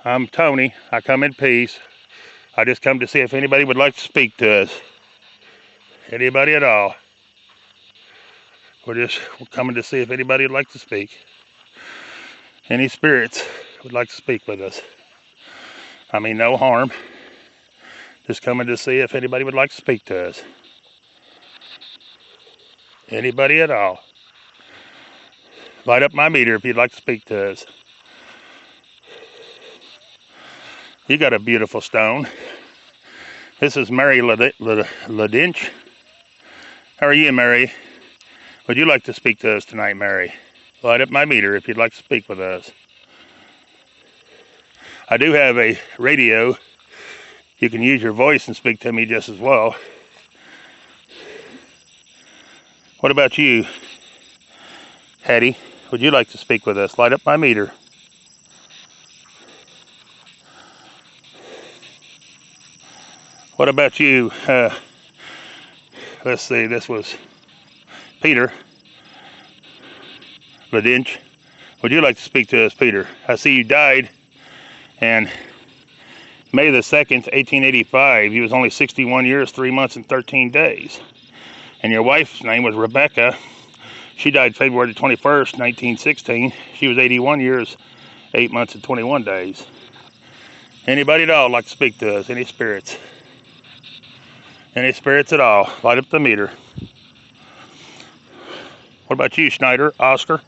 I'm Tony. I come in peace. I just come to see if anybody would like to speak to us. Anybody at all. We're just coming to see if anybody would like to speak. Any spirits would like to speak with us. I mean, no harm. Just coming to see if anybody would like to speak to us. Anybody at all. Light up my meter if you'd like to speak to us. You got a beautiful stone. This is Mary Ladinch. How are you, Mary? Would you like to speak to us tonight, Mary? Light up my meter if you'd like to speak with us. I do have a radio. You can use your voice and speak to me just as well. What about you, Hattie? Would you like to speak with us? Light up my meter. What about you? Let's see, this was Peter Ladinch. Would you like to speak to us, Peter? I see you died and May the 2nd, 1885. He was only 61 years, 3 months, and 13 days. And your wife's name was Rebecca. She died February 21st, 1916. She was 81 years, 8 months, and 21 days. Anybody at all like to speak to us? Any spirits? Any spirits at all? Light up the meter. What about you, Schneider? Oscar?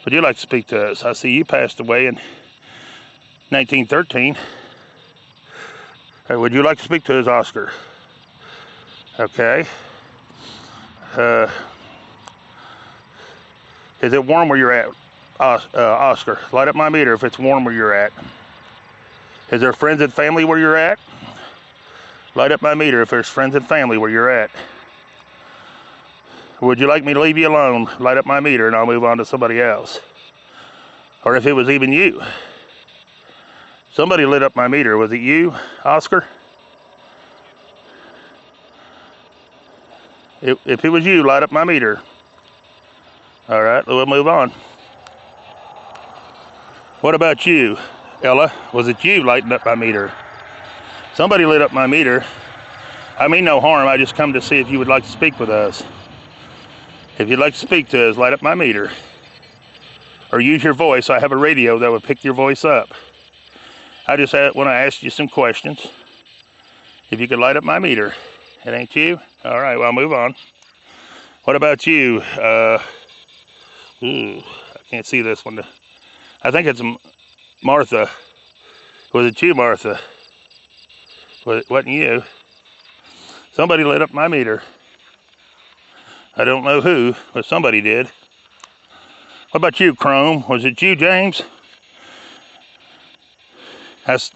Would you like to speak to us? I see you passed away in 1913. Would you like to speak to us, Oscar? Okay. Is it warm where you're at, Oscar? Light up my meter if it's warm where you're at. Is there friends and family where you're at? Light up my meter if there's friends and family where you're at. Would you like me to leave you alone? Light up my meter and I'll move on to somebody else. Or if it was even you. Somebody lit up my meter. Was it you, Oscar? If it was you, light up my meter. All right, we'll move on. What about you, Ella? Was it you lighting up my meter? Somebody lit up my meter. I mean no harm. I just come to see if you would like to speak with us. If you'd like to speak to us, light up my meter. Or use your voice. I have a radio that would pick your voice up. I just want to ask you some questions. If you could light up my meter. It ain't you? All right, well, I'll move on. What about you? I can't see this one. I think it's Martha. Was it you, Martha? Wasn't you? Somebody lit up my meter. I don't know who, but somebody did. What about you, Chrome? Was it you, James?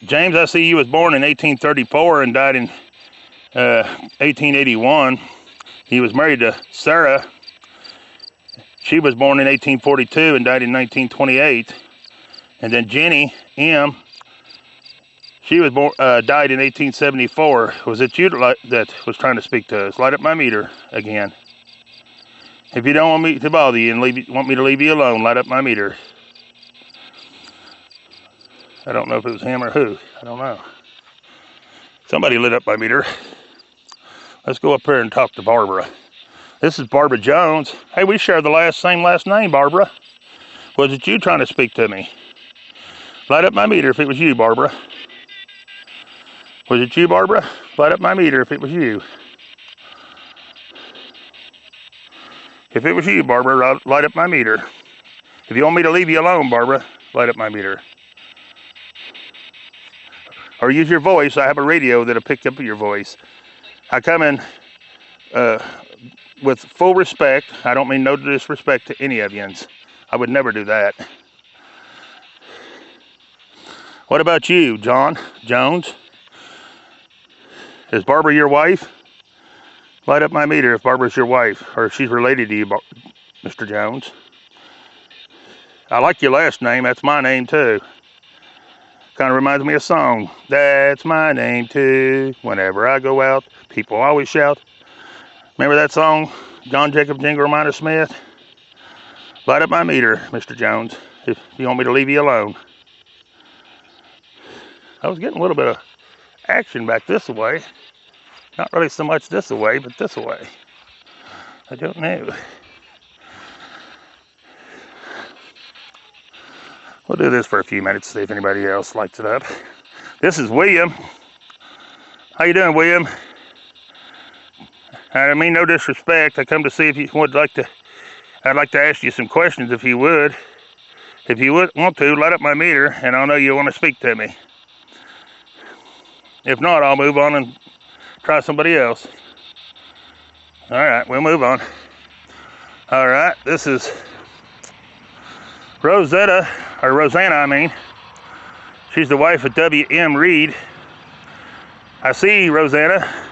James, I see you was born in 1834 and died in 1881. He was married to Sarah. She was born in 1842 and died in 1928. And then Jenny M. She was born, died in 1874. Was it you that was trying to speak to us? Light up my meter again. If you don't want me to bother you and want me to leave you alone, light up my meter. I don't know if it was him or who. I don't know. Somebody lit up my meter. Let's go up here and talk to Barbara. This is Barbara Jones. Hey, we share the same last name, Barbara. Was it you trying to speak to me? Light up my meter if it was you, Barbara. Was it you, Barbara? Light up my meter if it was you. If it was you, Barbara, light up my meter. If you want me to leave you alone, Barbara, light up my meter. Or use your voice. I have a radio that'll pick up your voice. I come in with full respect. I don't mean no disrespect to any of yous. I would never do that. What about you, John Jones? Is Barbara your wife? Light up my meter if Barbara's your wife, or if she's related to you, Mr. Jones. I like your last name. That's my name too. Kind of reminds me of a song. That's my name too. Whenever I go out, people always shout. Remember that song? John Jacob Jingle Minor Smith? Light up my meter, Mr. Jones, if you want me to leave you alone. I was getting a little bit of action back this way. Not really so much this way, but this way. I don't know. We'll do this for a few minutes, see if anybody else lights it up. This is William. How you doing, William? I mean no disrespect. I come to see if you would like to. I'd like to ask you some questions if you would. If you would want to, light up my meter, and I'll know you want to speak to me. If not, I'll move on and try somebody else. All right, we'll move on. All right, this is Rosanna, I mean. She's the wife of W.M. Reed. I see, Rosanna,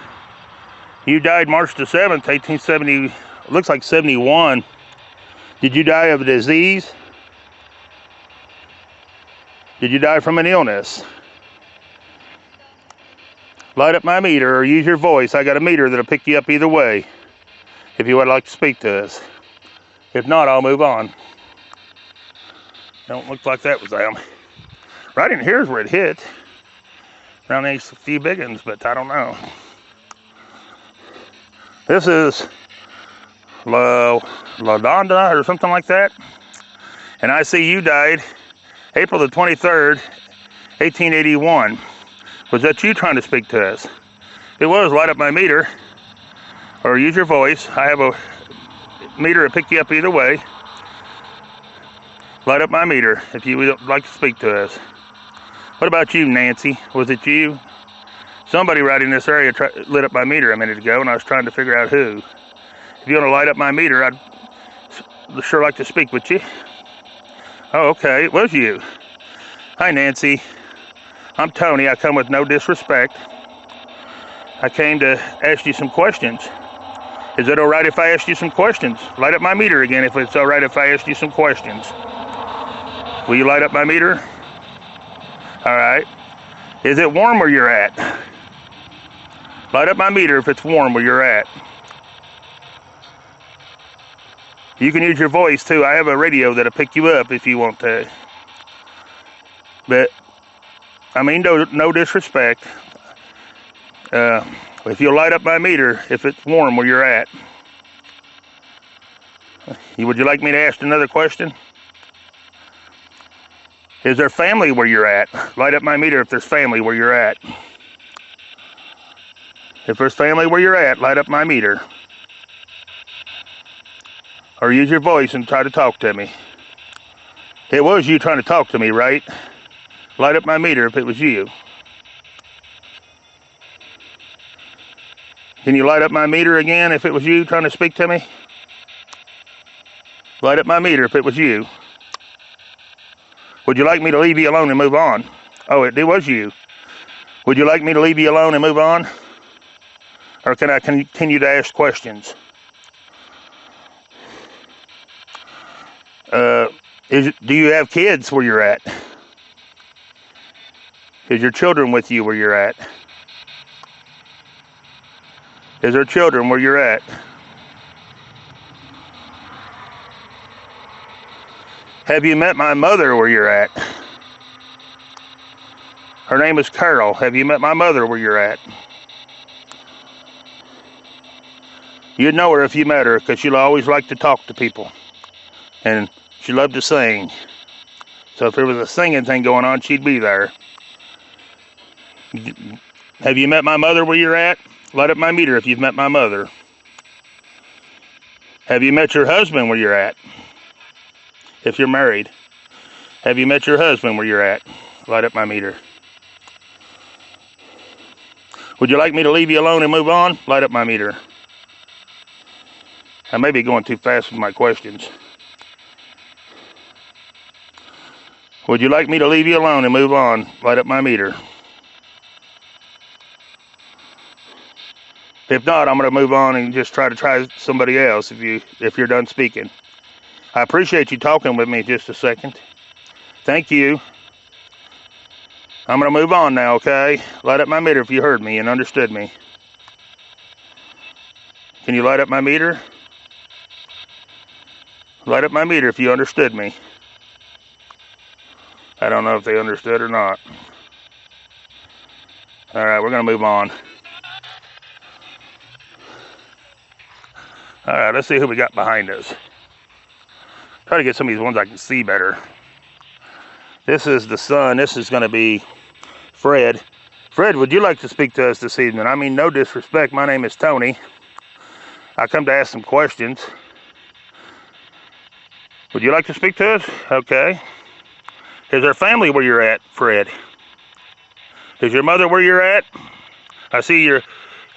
you died March the 7th, 1870, looks like 71. Did you die of a disease? Did you die from an illness? Light up my meter or use your voice. I got a meter that'll pick you up either way, if you would like to speak to us. If not, I'll move on. Don't look like that was them. Right in here is where it hit. Around these few big ones, but I don't know. This is La Donda or something like that. And I see you died April the 23rd, 1881. Was that you trying to speak to us? It was. Light up my meter or use your voice. I have a meter to pick you up either way. Light up my meter if you would like to speak to us. What about you, Nancy? Was it you? Somebody right in this area lit up my meter a minute ago, and I was trying to figure out who. If you want to light up my meter, I'd sure like to speak with you. Oh, okay, it was you. Hi, Nancy. I'm Tony. I come with no disrespect. I came to ask you some questions. Is it all right if I ask you some questions? Light up my meter again if it's all right if I ask you some questions. Will you light up my meter? All right. Is it warm where you're at? Light up my meter if it's warm where you're at. You can use your voice too. I have a radio that'll pick you up if you want to. But, I mean, no disrespect. If you'll light up my meter if it's warm where you're at. Would you like me to ask another question? Is there family where you're at? Light up my meter if there's family where you're at. If there's family where you're at, light up my meter. Or use your voice and try to talk to me. It was you trying to talk to me, right? Light up my meter if it was you. Can you light up my meter again if it was you trying to speak to me? Light up my meter if it was you. Would you like me to leave you alone and move on? Oh, it was you. Would you like me to leave you alone and move on? Or can I continue to ask questions? Do you have kids where you're at? Is your children with you where you're at? Is there children where you're at? Have you met my mother where you're at? Her name is Carol. Have you met my mother where you're at? You'd know her if you met her, because she'll always like to talk to people. And she loved to sing. So if there was a singing thing going on, she'd be there. Have you met my mother where you're at? Light up my meter if you've met my mother. Have you met your husband where you're at? If you're married. Have you met your husband where you're at? Light up my meter. Would you like me to leave you alone and move on? Light up my meter. I may be going too fast with my questions. Would you like me to leave you alone and move on? Light up my meter. If not, I'm going to move on and just try somebody else if you're done speaking. I appreciate you talking with me just a second. Thank you. I'm going to move on now, okay? Light up my meter if you heard me and understood me. Can you light up my meter? Light up my meter if you understood me. I don't know if they understood or not. All right, we're gonna move on. All right, let's see who we got behind us. Try to get some of these ones I can see better. This is the son. This is gonna be Fred. Fred, would you like to speak to us this evening? I mean, no disrespect. My name is Tony. I come to ask some questions. Would you like to speak to us? Okay. Is there family where you're at, Fred? Is your mother where you're at? I see you're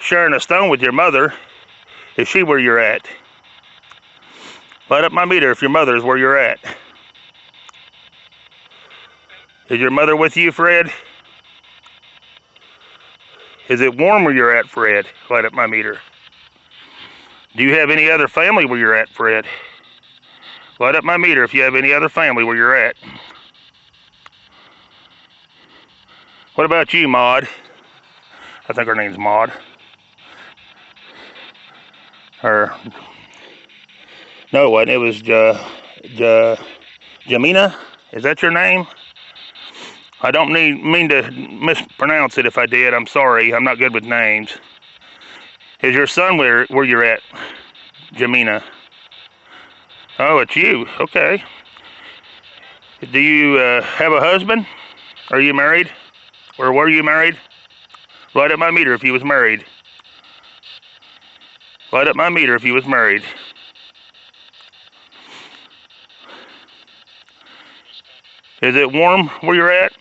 sharing a stone with your mother. Is she where you're at? Light up my meter if your mother is where you're at. Is your mother with you, Fred? Is it warm where you're at, Fred? Light up my meter. Do you have any other family where you're at, Fred? Light up my meter if you have any other family where you're at. What about you, Maud? I think her name's Maud. No, it wasn't. It was Jamina. Is that your name? I don't mean to mispronounce it. If I did, I'm sorry. I'm not good with names. Is your son where you're at, Jamina? Oh, it's you. Okay. Do you have a husband? Are you married? Or were you married? Light up my meter if you was married. Light up my meter if you was married. Is it warm where you're at?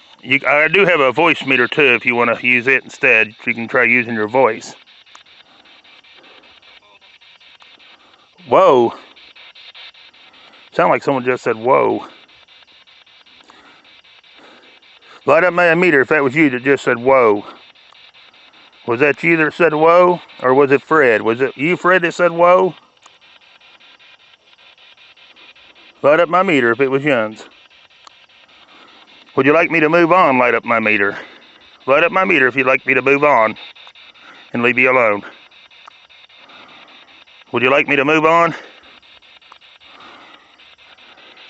I do have a voice meter too if you want to use it instead. You can try using your voice. Whoa. Sound like someone just said whoa. Light up my meter if that was you that just said whoa. Was that you that said whoa? Or was it Fred? Was it you, Fred, that said whoa? Light up my meter if it was Yuns. Would you like me to move on? Light up my meter. Light up my meter if you'd like me to move on and leave you alone. Would you like me to move on?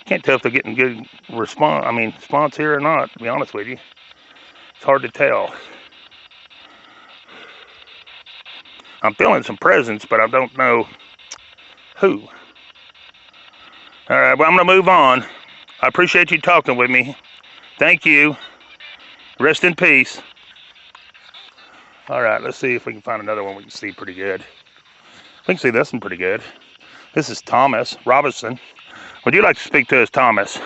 Can't tell if they're getting good response here or not, to be honest with you. It's hard to tell. I'm feeling some presence, but I don't know who. All right, well, I'm going to move on. I appreciate you talking with me. Thank you. Rest in peace. All right, let's see if we can find another one we can see pretty good. We can see this one pretty good. This is Thomas Robinson. Would you like to speak to us, Thomas?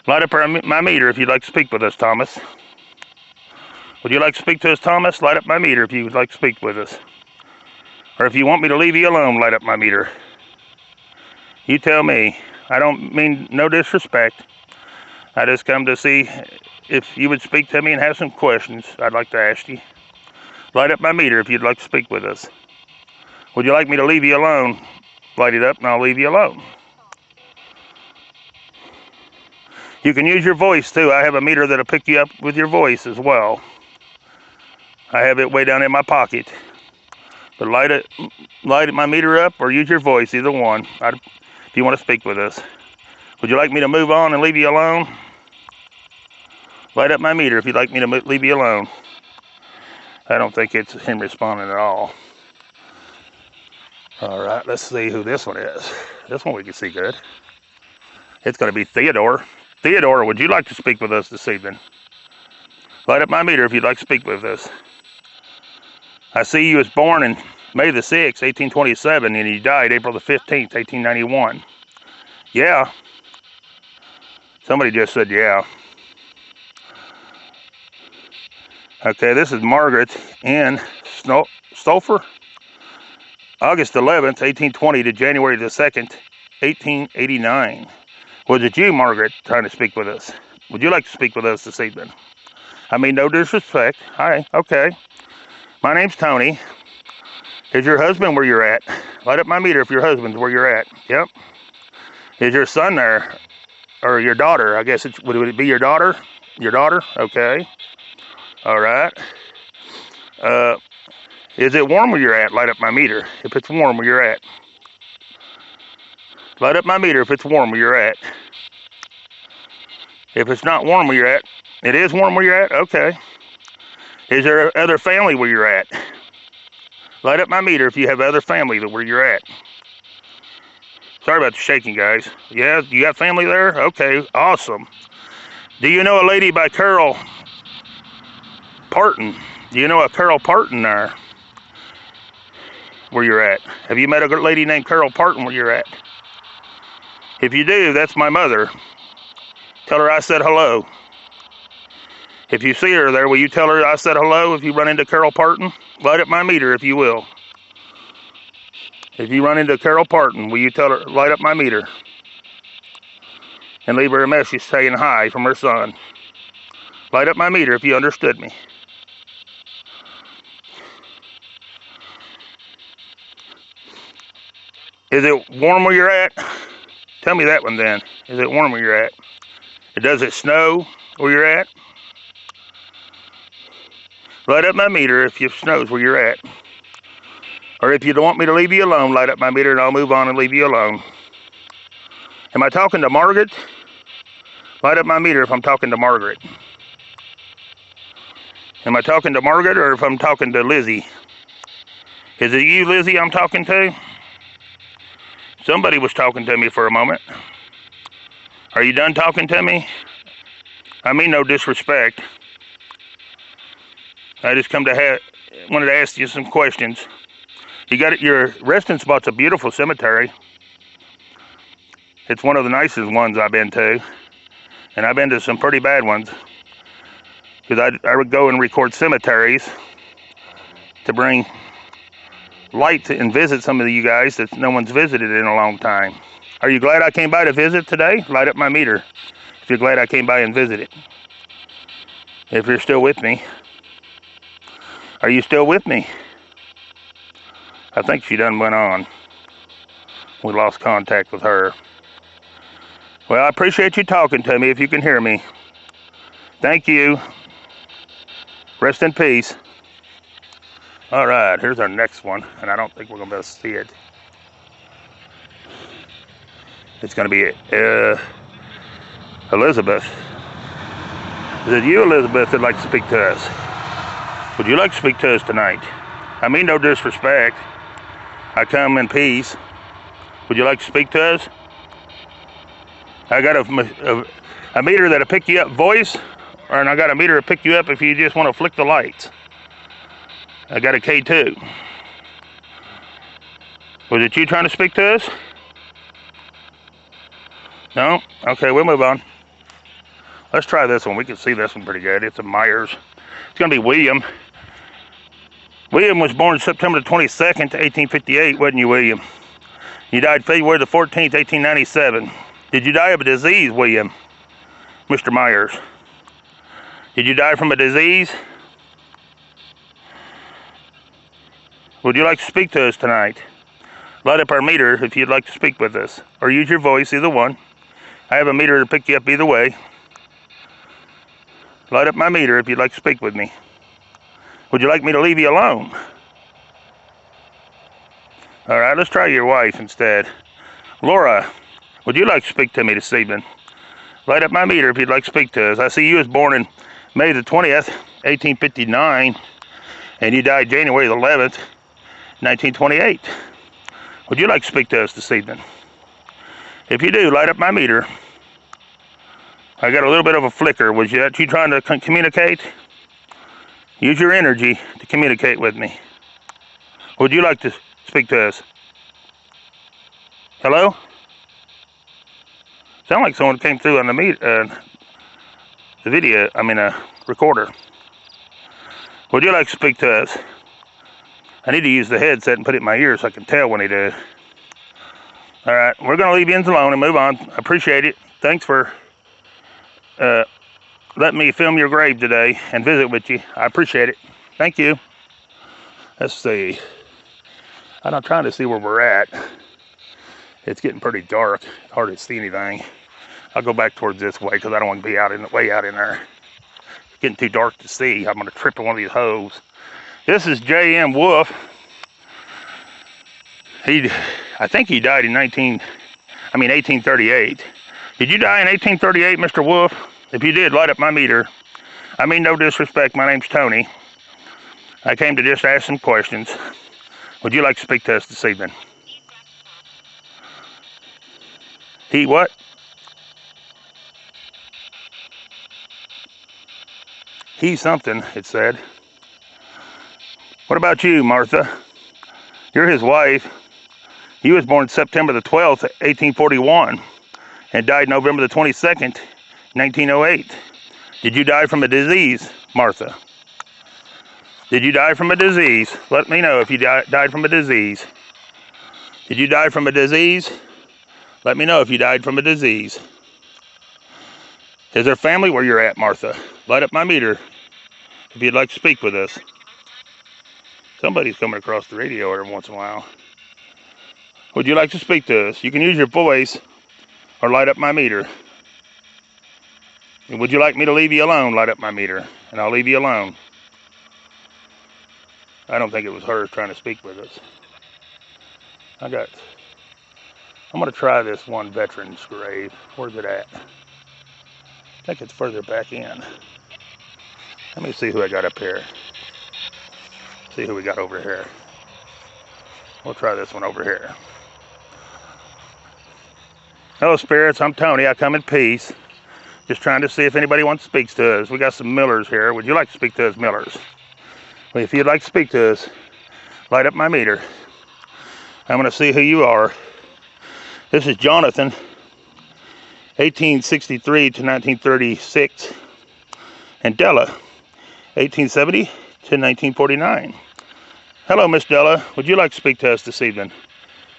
Light up my meter if you'd like to speak with us, Thomas. Would you like to speak to us, Thomas? Light up my meter if you would like to speak with us. Or if you want me to leave you alone, light up my meter. You tell me. I don't mean no disrespect. I just come to see if you would speak to me and have some questions I'd like to ask you. Light up my meter if you'd like to speak with us. Would you like me to leave you alone? Light it up and I'll leave you alone. You can use your voice too. I have a meter that'll pick you up with your voice as well. I have it way down in my pocket. But light my meter up or use your voice, either one, if you want to speak with us. Would you like me to move on and leave you alone? Light up my meter if you'd like me to leave you alone. I don't think it's him responding at all. All right, let's see who this one is. This one we can see good. It's going to be Theodore. Theodore, would you like to speak with us this evening? Light up my meter if you'd like to speak with us. I see you was born in May the 6th, 1827, and you died April the 15th, 1891. Yeah. Somebody just said yeah. Okay, this is Margaret Ann Stolfer. August 11th, 1820 to January the 2nd, 1889. Was it you, Margaret, trying to speak with us? Would you like to speak with us this evening? I mean, no disrespect. Hi, okay. My name's Tony. Is your husband where you're at? Light up my meter if your husband's where you're at. Yep. Is your son there? Or your daughter? I guess would it be your daughter? Your daughter? Okay. All right. Is it warm where you're at? Light up my meter if it's warm where you're at. Light up my meter if it's warm where you're at. If it's not warm where you're at, it is warm where you're at? Okay. Is there other family where you're at? Light up my meter if you have other family where you're at. Sorry about the shaking, guys. Yeah, you got family there? Okay, awesome. Do you know a lady by Carol Parton? Do you know a Carol Parton there? Where you're at? Have you met a lady named Carol Parton where you're at? If you do, that's my mother. Tell her I said hello. If you see her there, will you tell her I said hello if you run into Carol Parton? Light up my meter if you will. If you run into Carol Parton, will you tell her, light up my meter? And leave her a message saying hi from her son. Light up my meter if you understood me. Is it warm where you're at? Tell me that one then. Is it warm where you're at? Does it snow where you're at? Light up my meter if it snows where you're at. Or if you don't want me to leave you alone, light up my meter and I'll move on and leave you alone. Am I talking to Margaret? Light up my meter if I'm talking to Margaret. Am I talking to Margaret or if I'm talking to Lizzie? Is it you, Lizzie, I'm talking to? Somebody was talking to me for a moment. Are you done talking to me? I mean no disrespect. I just wanted to ask you some questions. You got it. Your resting spot's a beautiful cemetery. It's one of the nicest ones I've been to, and I've been to some pretty bad ones. Because I would go and record cemeteries to bring light and visit some of you guys that no one's visited in a long time. Are you glad I came by to visit today? Light up my meter if you're glad I came by and visited. If you're still with me. Are you still with me? I think she done went on. We lost contact with her. Well, I appreciate you talking to me if you can hear me. Thank you. Rest in peace. All right, here's our next one, and I don't think we're going to be able to see it. It's going to be Elizabeth. Is it you, Elizabeth, that'd like to speak to us? Would you like to speak to us tonight? I mean no disrespect. I come in peace. Would you like to speak to us? I got a meter that'll pick you up voice, and I got a meter to pick you up if you just want to flick the lights. I got a K2. Was it you trying to speak to us? No? Okay, we'll move on. Let's try this one. We can see this one pretty good. It's a Myers. It's going to be William. William was born September 22nd, 1858, wasn't you, William? You died February the 14th, 1897. Did you die of a disease, William? Mr. Myers. Did you die from a disease? Would you like to speak to us tonight? Light up our meter if you'd like to speak with us. Or use your voice, either one. I have a meter to pick you up either way. Light up my meter if you'd like to speak with me. Would you like me to leave you alone? All right, let's try your wife instead. Laura, would you like to speak to me this evening? Light up my meter if you'd like to speak to us. I see you was born in May the 20th, 1859, and you died January the 11th, 1928. Would you like to speak to us this evening? If you do, light up my meter. I got a little bit of a flicker. Was that you trying to communicate? Use your energy to communicate with me. Would you like to speak to us? Hello? Sound like someone came through on the video, recorder. Would you like to speak to us? I need to use the headset and put it in my ear so I can tell when he does. All right, we're going to leave you alone and move on. I appreciate it. Thanks for letting me film your grave today and visit with you. I appreciate it. Thank you. Let's see. I'm trying to see where we're at. It's getting pretty dark. It's hard to see anything. I'll go back towards this way because I don't want to be way out in there. It's getting too dark to see. I'm going to trip on one of these hoes. This is J.M. Wolf. I think he died in 1838. Did you die in 1838, Mr. Wolf? If you did, light up my meter. I mean no disrespect. My name's Tony. I came to just ask some questions. Would you like to speak to us this evening? He what? He's something, it said. What about you, Martha? You're his wife. He was born September the 12th, 1841, and died November the 22nd, 1908. Did you die from a disease, Martha? Did you die from a disease? Let me know if you died from a disease. Did you die from a disease? Let me know if you died from a disease. Is there family where you're at, Martha? Light up my meter if you'd like to speak with us. Somebody's coming across the radio every once in a while. Would you like to speak to us? You can use your voice or light up my meter. Would you like me to leave you alone? Light up my meter, and I'll leave you alone. I don't think it was her trying to speak with us. I'm going to try this one veteran's grave. Where's it at? I think it's further back in. Let me see who I got up here. See who we got over here. We'll try this one over here. Hello, spirits. I'm Tony. I come in peace. Just trying to see if anybody wants to speak to us. We got some Millers here. Would you like to speak to us, Millers? Well, if you'd like to speak to us, light up my meter. I'm going to see who you are. This is Jonathan, 1863 to 1936, and Della, 1870 to 1949. Hello, Miss Della. Would you like to speak to us this evening?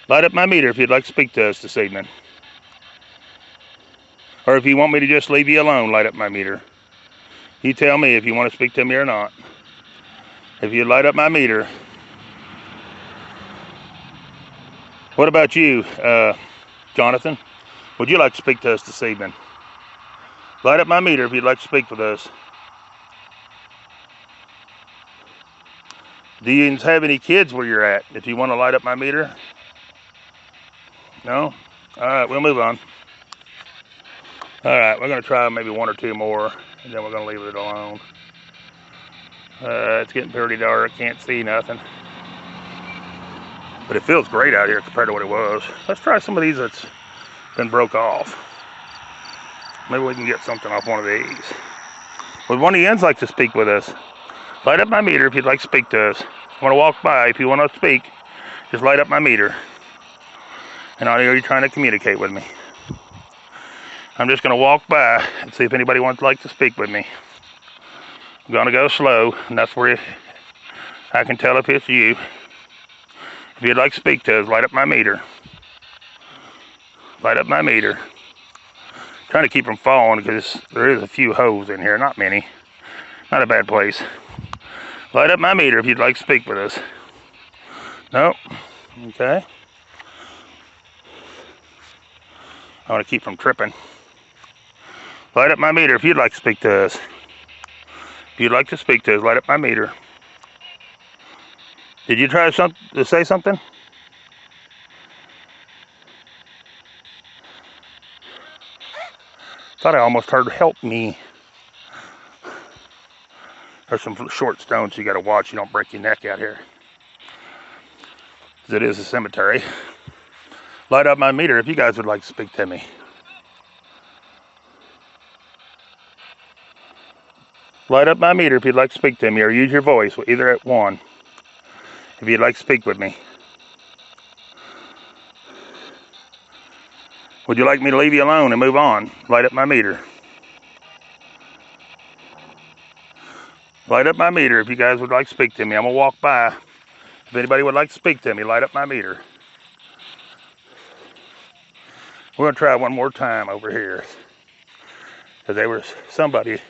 Light up my meter if you'd like to speak to us this evening. Or if you want me to just leave you alone, light up my meter. You tell me if you want to speak to me or not. If you light up my meter. What about you, Jonathan? Would you like to speak to us this evening? Light up my meter if you'd like to speak with us. Do you have any kids where you're at? If you want to light up my meter? No? Alright, we'll move on. Alright, we're going to try maybe one or two more, and then we're going to leave it alone. It's getting pretty dark, can't see nothing. But it feels great out here compared to what it was. Let's try some of these that's been broke off. Maybe we can get something off one of these. Would one of you ends like to speak with us? Light up my meter if you'd like to speak to us. I want to walk by. If you want to speak, just light up my meter. And I know you're trying to communicate with me. I'm just going to walk by and see if anybody wants like to speak with me. I'm going to go slow, and that's where I can tell if it's you. If you'd like to speak to us, light up my meter. Light up my meter. Trying to keep from falling because there is a few holes in here, not many. Not a bad place. Light up my meter if you'd like to speak with us. Nope. Okay. I want to keep from tripping. Light up my meter if you'd like to speak to us. If you'd like to speak to us, light up my meter. Did you try to say something? Thought I almost heard help me. There's some short stones you got to watch. You don't break your neck out here. Because it is a cemetery. Light up my meter if you guys would like to speak to me. Light up my meter if you'd like to speak to me, or use your voice, either at one, if you'd like to speak with me. Would you like me to leave you alone and move on? Light up my meter. Light up my meter if you guys would like to speak to me. I'm going to walk by. If anybody would like to speak to me, light up my meter. We're going to try one more time over here. Because somebody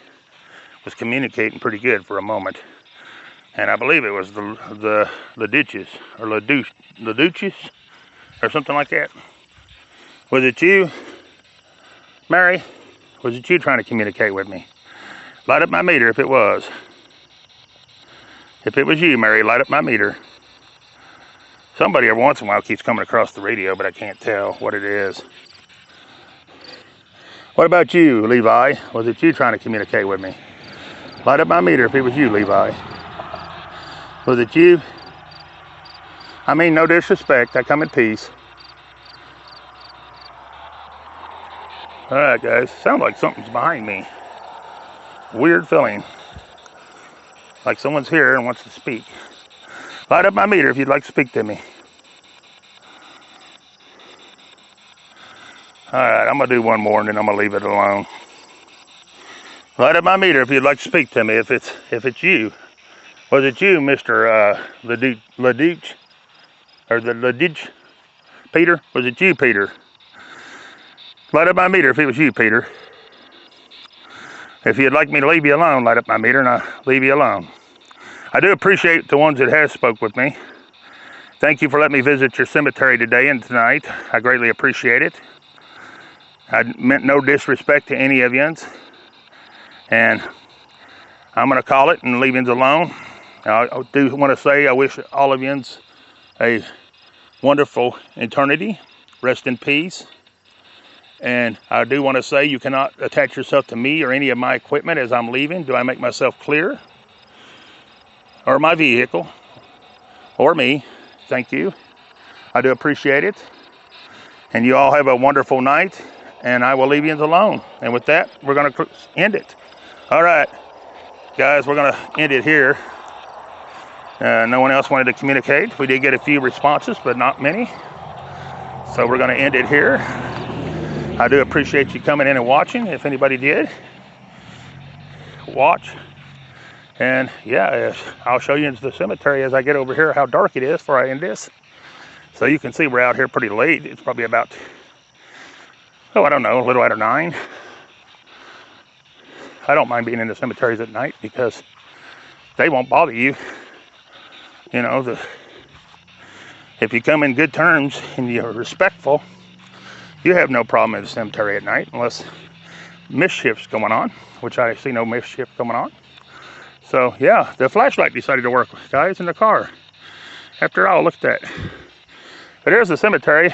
was communicating pretty good for a moment. And I believe it was the Laduches, or Laduches, or something like that. Was it you, Mary? Was it you trying to communicate with me? Light up my meter if it was. If it was you, Mary, light up my meter. Somebody every once in a while keeps coming across the radio, but I can't tell what it is. What about you, Levi? Was it you trying to communicate with me? Light up my meter if it was you, Levi. Was it you? I mean, no disrespect. I come in peace. All right, guys. Sounds like something's behind me. Weird feeling. Like someone's here and wants to speak. Light up my meter if you'd like to speak to me. All right, I'm going to do one more and then I'm going to leave it alone. Light up my meter if you'd like to speak to me. If it's you. Was it you, Mr. Ladich? Or the Ladich? Peter? Was it you, Peter? Light up my meter if it was you, Peter. If you'd like me to leave you alone, light up my meter and I'll leave you alone. I do appreciate the ones that have spoke with me. Thank you for letting me visit your cemetery today and tonight. I greatly appreciate it. I meant no disrespect to any of yous. And I'm going to call it and leave yous alone. I do want to say I wish all of yous a wonderful eternity. Rest in peace. And I do want to say you cannot attach yourself to me or any of my equipment as I'm leaving. Do I make myself clear? Or my vehicle? Or me? Thank you. I do appreciate it. And you all have a wonderful night. And I will leave you alone. And with that, we're going to end it. All right, guys, we're going to end it here. No one else wanted to communicate. We did get a few responses, but not many. So we're going to end it here. I do appreciate you coming in and watching, if anybody did watch. And yeah, I'll show you into the cemetery as I get over here how dark it is before I end this. So you can see we're out here pretty late. It's probably about, oh, I don't know, a little after 9. I don't mind being in the cemeteries at night because they won't bother you. You know, if you come in good terms and you're respectful, you have no problem in the cemetery at night unless mischief's going on, which I see no mischief going on. So yeah, the flashlight decided to work, guys, in the car. After all, look at that. But here's the cemetery,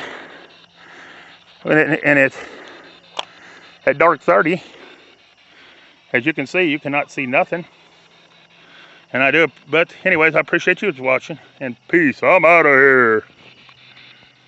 and it's at dark 30. As you can see, you cannot see nothing. And I do, but anyways, I appreciate you watching, and peace. I'm out of here.